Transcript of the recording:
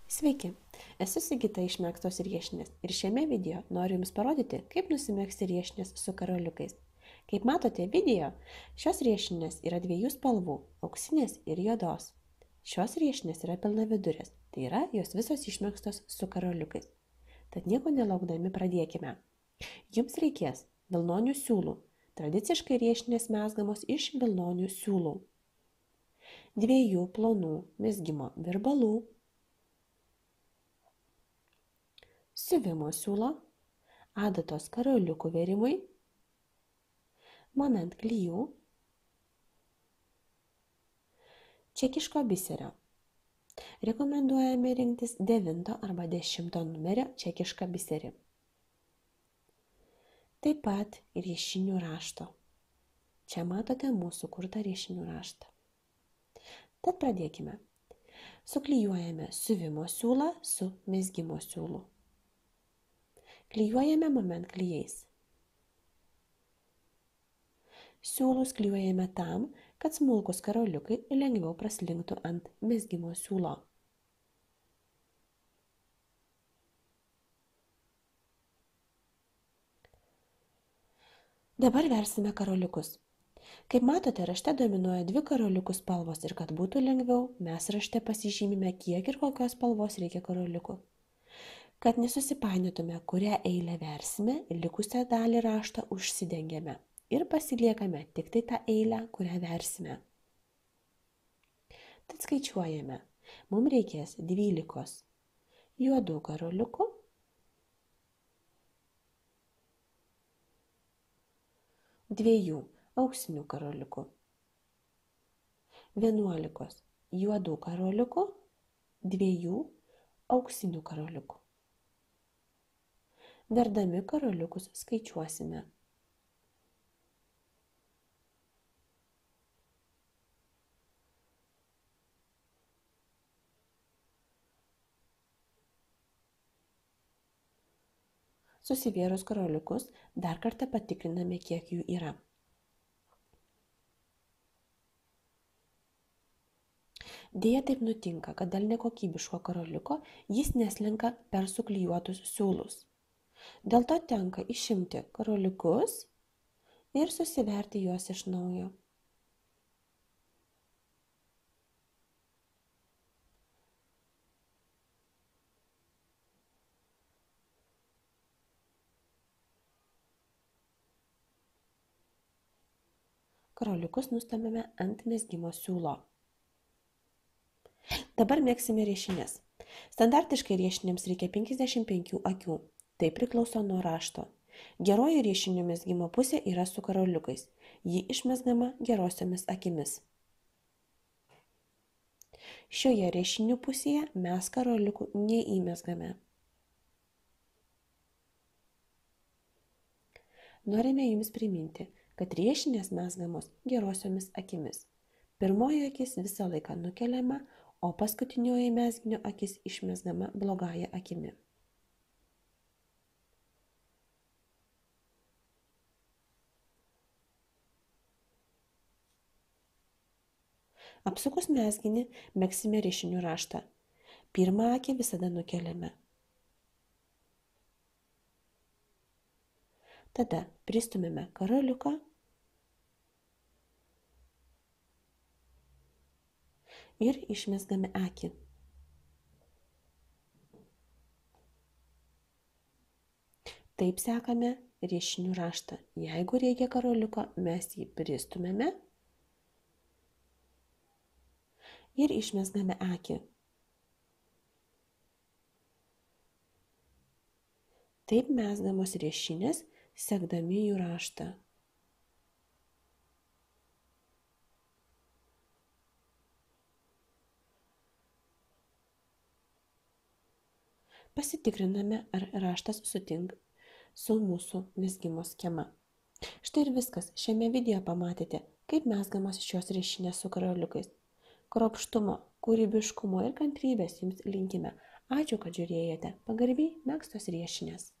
Sveiki, esu Sigita iš Megztos riešinės ir šiame video noriu Jums parodyti, kaip nusimegzti riešinės su karoliukais. Kaip matote video, šios riešinės yra dviejų spalvų – auksinės ir juodos. Šios riešinės yra pilnavidurės, tai yra jos visos išmegztos su karoliukais. Tad nieko nelaukdami pradėkime. Jums reikės vilnonių siūlų. Tradiciškai riešinės mezgamos iš vilnonių siūlų. Dviejų plonų mezgimo virbalų. Siuvimo siūlo, adatos karoliukų vėrimui, moment klijų, čekiško biserio. Rekomenduojame rinktis 9 arba 10 numerio čekišką biserį. Taip pat riešinių rašto. Čia matote mūsų kurtą riešinių raštą. Tad pradėkime. Suklijuojame siuvimo siūlą su mezgimo siūlu. Klijuojame moment klijais. Siūlus klijuojame tam, kad smulkus karoliukai lengviau praslinktų ant mezgimo siūlo. Dabar versime karoliukus. Kaip matote, rašte dominuoja dvi karoliukų spalvos ir kad būtų lengviau, mes rašte pasižymime, kiek ir kokios spalvos reikia karoliukų. Kad nesusipainiotume, kurią eilę versime, likusią dalį raštą užsidengiame ir pasiliekame tik tai tą eilę, kurią versime. Tad skaičiuojame. Mums reikės 12 juodų karoliukų, 2 auksinių karoliukų, 11 juodų karoliukų, 2 auksinių karoliukų. Verdami karoliukus skaičiuosime. Susivėrus karoliukus, dar kartą patikriname, kiek jų yra. Deja, taip nutinka, kad dėl nekokybiško karoliuko jis neslenka per suklijuotus siūlus. Dėl to tenka išimti karoliukus ir susiverti juos iš naujo. Karoliukus nustumėme ant mezgimo siūlo. Dabar megsime riešinės. Standartiškai riešinėms reikia 55 akių. Tai priklauso nuo rašto. Geroji riešinių mezgimo pusė yra su karoliukais. Ji išmezgama gerosiomis akimis. Šioje riešinių pusėje mes karoliukų neįmezgame. Norime Jums priminti, kad riešinės mezgamos gerosiomis akimis. Pirmoji akis visą laiką nukeliama, o paskutinioji mezginio akis išmezgama blogąja akimi. Apsukus mezginį, megsime riešinių raštą. Pirmą akį visada nukeliame. Tada pristumėme karoliuką ir išmezgame akį. Taip sekame riešinių raštą. Jeigu reikia karoliuko, mes jį pristumėme ir išmezgame akį. Taip mezgamos riešinės, sekdami jų raštą. Pasitikriname, ar raštas sutinka su mūsų mezgimo schema. Štai ir viskas. Šiame video pamatėte, kaip mezgamos šios riešinės su karoliukais. Kruopštumo, kūrybiškumo ir kantrybės Jums linkime. Ačiū, kad žiūrėjote. Pagarbiai Megztos riešinės.